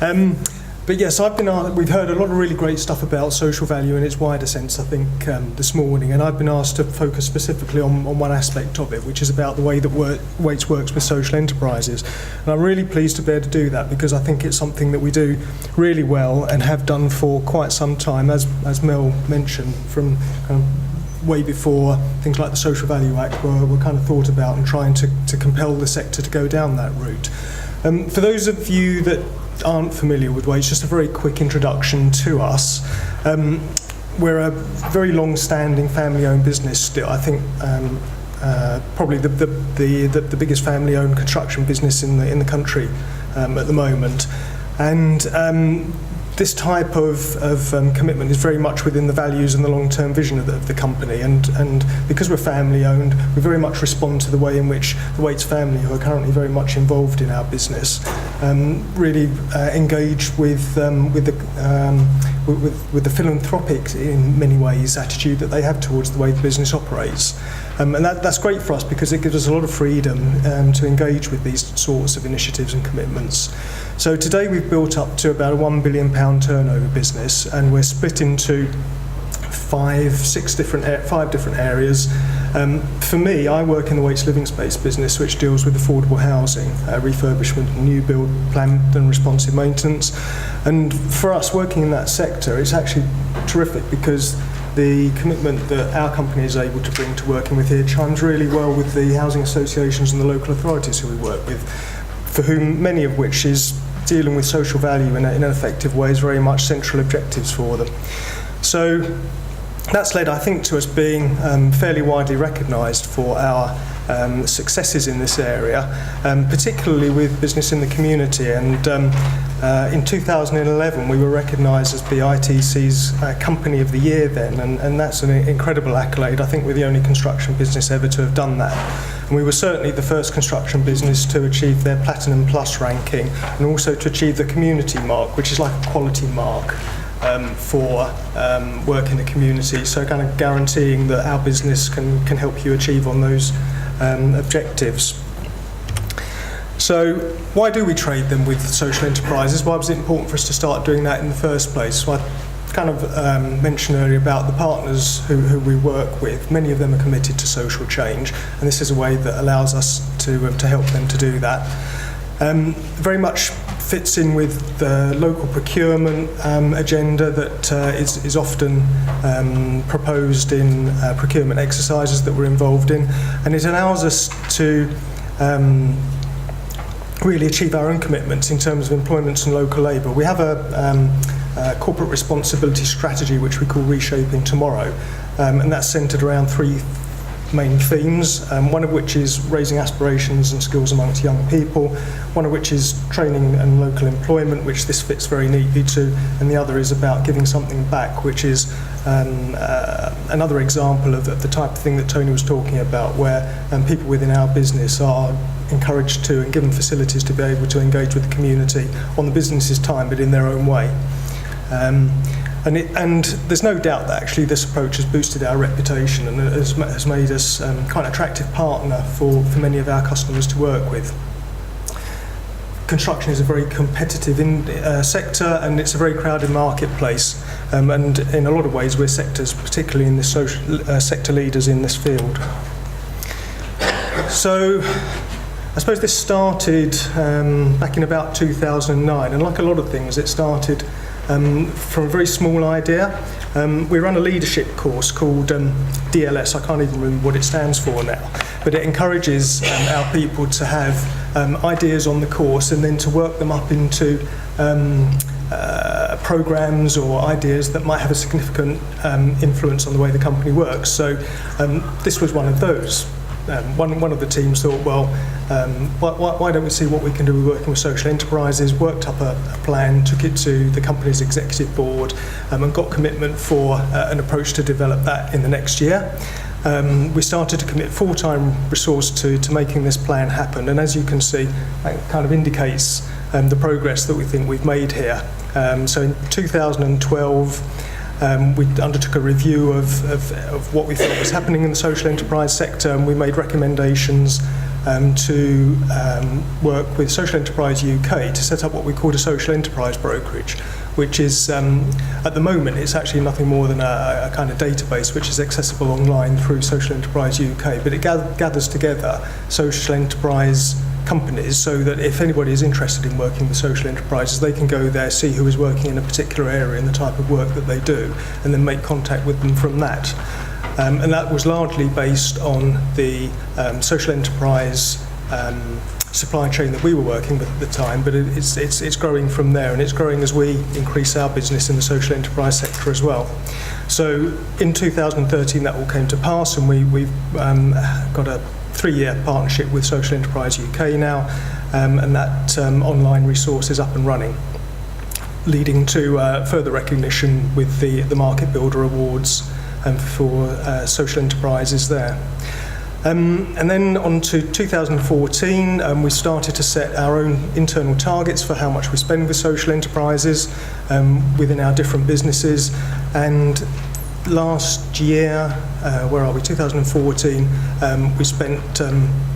But yes, we've heard a lot of really great stuff about social value in its wider sense, I think, this morning, and I've been asked to focus specifically on one aspect of it, which is about the way that Wates works with social enterprises. And I'm really pleased to be able to do that, because I think it's something that we do really well and have done for quite some time, as Mel mentioned, from kind of way before things like the Social Value Act were kind of thought about, and trying to compel the sector to go down that route. For those of you that aren't familiar with Wates, just a very quick introduction to us. We're a very long-standing family-owned business still. I think probably the biggest family-owned construction business in the country at the moment, and this type of commitment is very much within the values and the long-term vision of the company, and because we're family-owned, we very much respond to the way in which the Wates family, who are currently very much involved in our business, really engage with the philanthropic, in many ways, attitude that they have towards the way the business operates. And that's great for us, because it gives us a lot of freedom to engage with these sorts of initiatives and commitments. So today we've built up to about a £1 billion turnover business, and we're split into five different areas. For me, I work in the Wates Living Space business, which deals with affordable housing, refurbishment, new build, planned and responsive maintenance. And for us, working in that sector, it's actually terrific, because the commitment that our company is able to bring to working with here chimes really well with the housing associations and the local authorities who we work with, for whom many of which is dealing with social value in an effective way is very much central objectives for them. So that's led, I think, to us being fairly widely recognised for our successes in this area, particularly with business in the community. And in 2011 we were recognised as the ITC's Company of the Year then, and that's an incredible accolade. I think we're the only construction business ever to have done that. And we were certainly the first construction business to achieve their Platinum Plus ranking, and also to achieve the community mark, which is like a quality mark for work in the community, so kind of guaranteeing that our business can help you achieve on those objectives. So why do we trade them with social enterprises? Why was it important for us to start doing that in the first place? Well, I kind of mentioned earlier about the partners who we work with. Many of them are committed to social change, and this is a way that allows us to help them to do that. Very much fits in with the local procurement agenda that is often proposed in procurement exercises that we're involved in, and it allows us to really achieve our own commitments in terms of employment and local labour. We have a corporate responsibility strategy which we call Reshaping Tomorrow, and that's centred around three main themes, one of which is raising aspirations and skills amongst young people, one of which is training and local employment, which this fits very neatly to, and the other is about giving something back, which is another example of the type of thing that Tony was talking about, where people within our business are encouraged to and given facilities to be able to engage with the community on the business's time, but in their own way. And there's no doubt that actually this approach has boosted our reputation and has made us quite an attractive partner for many of our customers to work with. Construction is a very competitive sector, and it's a very crowded marketplace, and in a lot of ways we're sectors, particularly in this sector leaders in this field. So I suppose this started back in about 2009, and like a lot of things, it started from a very small idea. We run a leadership course called DLS. I can't even remember what it stands for now, but it encourages our people to have ideas on the course and then to work them up into programs or ideas that might have a significant influence on the way the company works. So this was one of those. One of the teams thought, well, why don't we see what we can do with working with social enterprises, worked up a plan, took it to the company's executive board, and got commitment for an approach to develop that in the next year. We started to commit full-time resource to making this plan happen, and as you can see, that kind of indicates the progress that we think we've made here. So in 2012, we undertook a review of what we thought was happening in the social enterprise sector, and we made recommendations to work with Social Enterprise UK to set up what we called a social enterprise brokerage, which is, at the moment, it's actually nothing more than a kind of database which is accessible online through Social Enterprise UK, but it gathers together social enterprise companies so that if anybody is interested in working with social enterprises, they can go there, see who is working in a particular area and the type of work that they do, and then make contact with them from that. And that was largely based on the social enterprise supply chain that we were working with at the time, but it's growing from there, and it's growing as we increase our business in the social enterprise sector as well. So in 2013 that all came to pass, and we've got a 3-year partnership with Social Enterprise UK now, and that online resource is up and running, leading to further recognition with the Market Builder Awards for social enterprises there. And then on to 2014, we started to set our own internal targets for how much we spend with social enterprises within our different businesses. And last year, 2014, we spent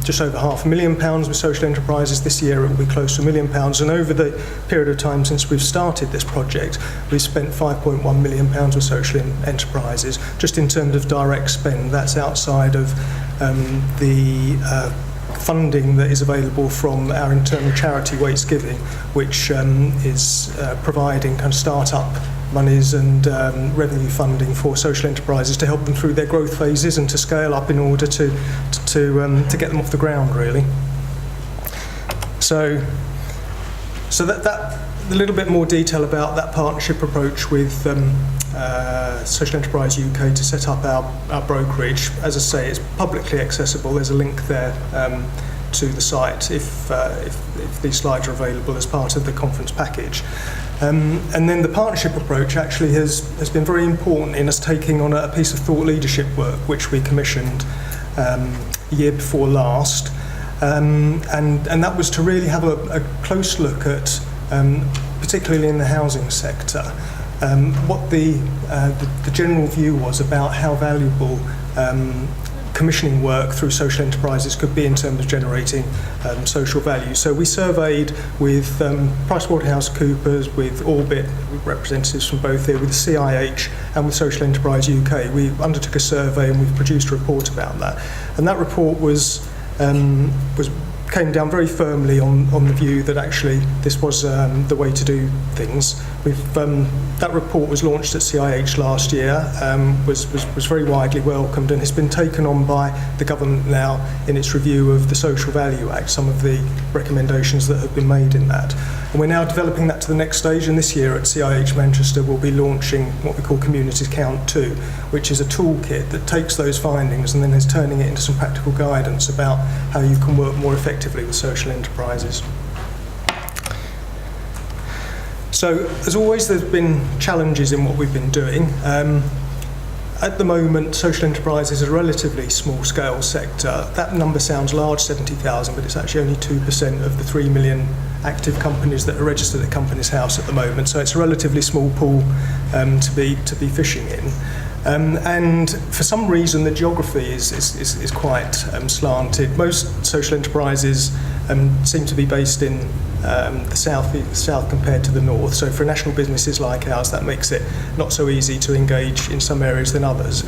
just over £500,000 with social enterprises. This year it will be close to £1 million. And over the period of time since we've started this project, we've spent £5.1 million with social enterprises, just in terms of direct spend. That's outside of the funding that is available from our internal charity Wates Giving, which is providing kind of start-up monies and revenue funding for social enterprises to help them through their growth phases and to scale up in order to get them off the ground, really. So that a little bit more detail about that partnership approach with Social Enterprise UK to set up our brokerage. As I say, it's publicly accessible. There's a link there to the site if these slides are available as part of the conference package. And then the partnership approach actually has been very important in us taking on a piece of thought leadership work which we commissioned year before last, and that was to really have a close look at, particularly in the housing sector, what the general view was about how valuable commissioning work through social enterprises could be in terms of generating social value. So we surveyed with PricewaterhouseCoopers, with Orbit, with representatives from both here, with the CIH and with Social Enterprise UK. We undertook a survey and we've produced a report about that. And that report came down very firmly on the view that actually this was the way to do things. That report was launched at CIH last year, was very widely welcomed and has been taken on by the government now in its review of the Social Value Act, some of the recommendations that have been made in that. And we're now developing that to the next stage, and this year at CIH Manchester we'll be launching what we call Communities Count 2, which is a toolkit that takes those findings and then is turning it into some practical guidance about how you can work more effectively with social enterprises. So, as always, there's been challenges in what we've been doing. At the moment, social enterprise is a relatively small-scale sector. That number sounds large, 70,000, but it's actually only 2% of the 3 million active companies that are registered at Companies House at the moment. So it's a relatively small pool to be fishing in. And for some reason, the geography is quite slanted. Most social enterprises seem to be based in the south compared to the north. So for national businesses like ours, that makes it not so easy to engage in some areas than others.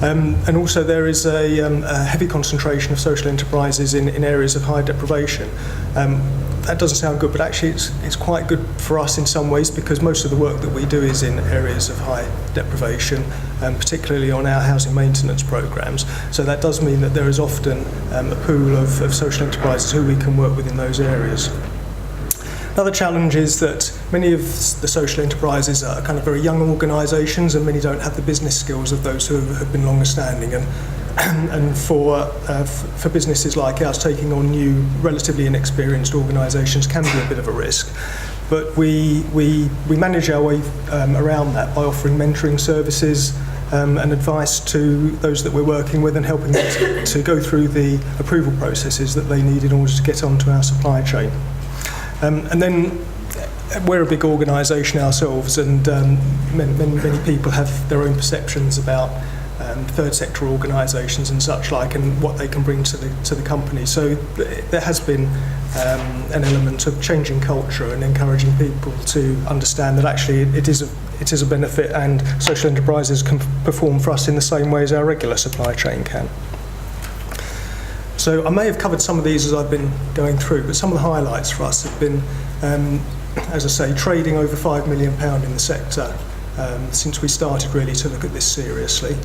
And also there is a heavy concentration of social enterprises in areas of high deprivation. That doesn't sound good, but actually it's quite good for us in some ways, because most of the work that we do is in areas of high deprivation, particularly on our housing maintenance programmes. So that does mean that there is often a pool of social enterprises who we can work with in those areas. Another challenge is that many of the social enterprises are kind of very young organisations, and many don't have the business skills of those who have been longer standing. And for businesses like ours, taking on new, relatively inexperienced organisations can be a bit of a risk. But we manage our way around that by offering mentoring services and advice to those that we're working with, and helping them to go through the approval processes that they need in order to get onto our supply chain. And then we're a big organisation ourselves, and many people have their own perceptions about third sector organisations and such like, and what they can bring to the company. So there has been an element of changing culture and encouraging people to understand that actually it is a benefit, and social enterprises can perform for us in the same way as our regular supply chain can. So I may have covered some of these as I've been going through, but some of the highlights for us have been, as I say, trading over £5 million in the sector since we started really to look at this seriously.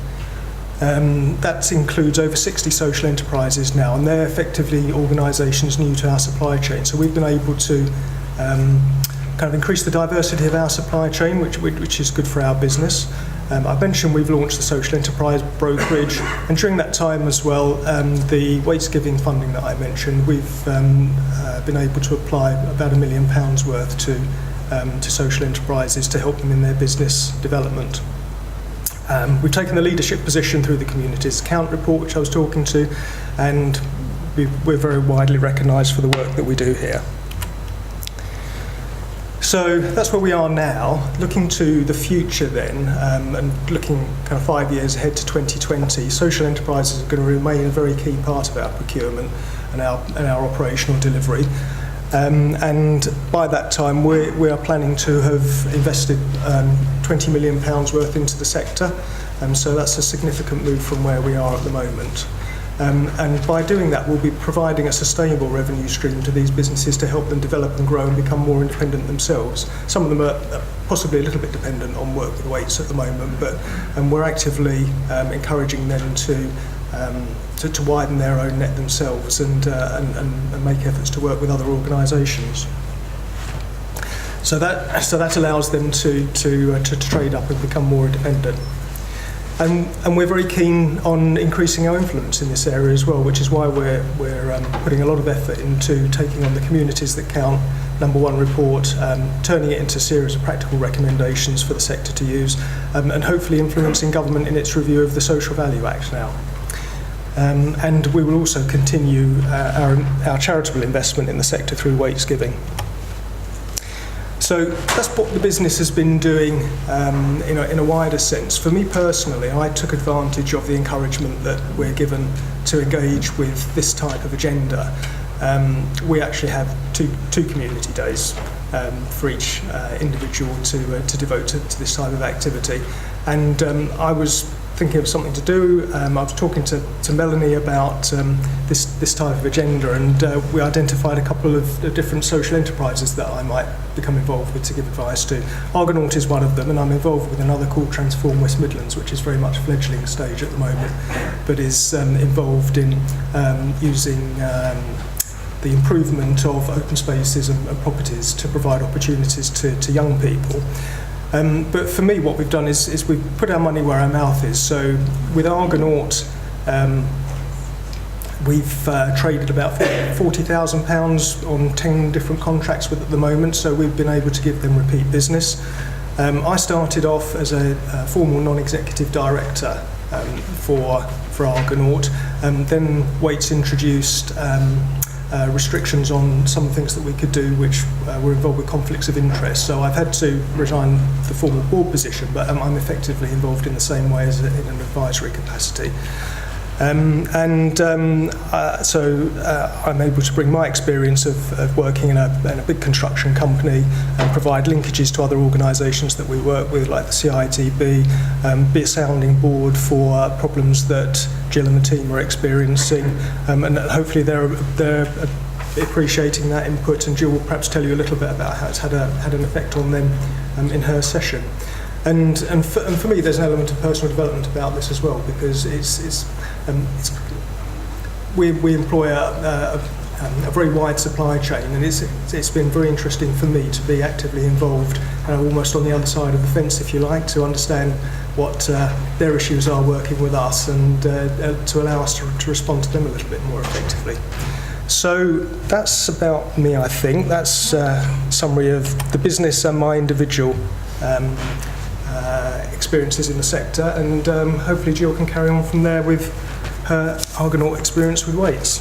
That includes over 60 social enterprises now, and they're effectively organisations new to our supply chain. So we've been able to kind of increase the diversity of our supply chain, which is good for our business. I mentioned we've launched the social enterprise brokerage, and during that time as well, the Wates giving funding that I mentioned, we've been able to apply about £1 million worth to social enterprises to help them in their business development. We've taken the leadership position through the Communities Account Report, which I was talking to, and we're very widely recognised for the work that we do here. So that's where we are now. Looking to the future then, and looking kind of 5 years ahead to 2020, social enterprises are going to remain a very key part of our procurement and our operational delivery. And by that time, we are planning to have invested £20 million worth into the sector. So that's a significant move from where we are at the moment. And by doing that, we'll be providing a sustainable revenue stream to these businesses to help them develop and grow and become more independent themselves. Some of them are possibly a little bit dependent on work with Wates at the moment, but we're actively encouraging them to widen their own net themselves and make efforts to work with other organisations. So that allows them to trade up and become more independent. And we're very keen on increasing our influence in this area as well, which is why we're putting a lot of effort into taking on the Communities That Count #1 report, turning it into a series of practical recommendations for the sector to use, and hopefully influencing government in its review of the Social Value Act now. And we will also continue our charitable investment in the sector through Wates Giving. So that's what the business has been doing in a wider sense. For me personally, I took advantage of the encouragement that we're given to engage with this type of agenda. We actually have two community days for each individual to devote to this type of activity. And I was thinking of something to do. I was talking to Melanie about this type of agenda, and we identified a couple of different social enterprises that I might become involved with to give advice to. Argonaut is one of them, and I'm involved with another called Transform West Midlands, which is very much a fledgling stage at the moment, but is involved in using the improvement of open spaces and properties to provide opportunities to young people. But for me, what we've done is we've put our money where our mouth is. So with Argonaut, we've traded about £40,000 on 10 different contracts with at the moment, so we've been able to give them repeat business. I started off as a formal non-executive director for Argonaut, then Wates introduced restrictions on some things that we could do which were involved with conflicts of interest. So I've had to resign the formal board position, but I'm effectively involved in the same way as in an advisory capacity. So I'm able to bring my experience of working in a big construction company and provide linkages to other organisations that we work with, like the CITB, be a sounding board for problems that Jill and the team are experiencing, and hopefully they're appreciating that input, and Jill will perhaps tell you a little bit about how it's had an effect on them in her session. And for me, there's an element of personal development about this as well, because we employ a very wide supply chain, and it's been very interesting for me to be actively involved, almost on the other side of the fence, if you like, to understand what their issues are working with us, and to allow us to respond to them a little bit more effectively. So that's about me, I think. That's a summary of the business and my individual experiences in the sector, and hopefully Jill can carry on from there with her Argonaut experience with Wates.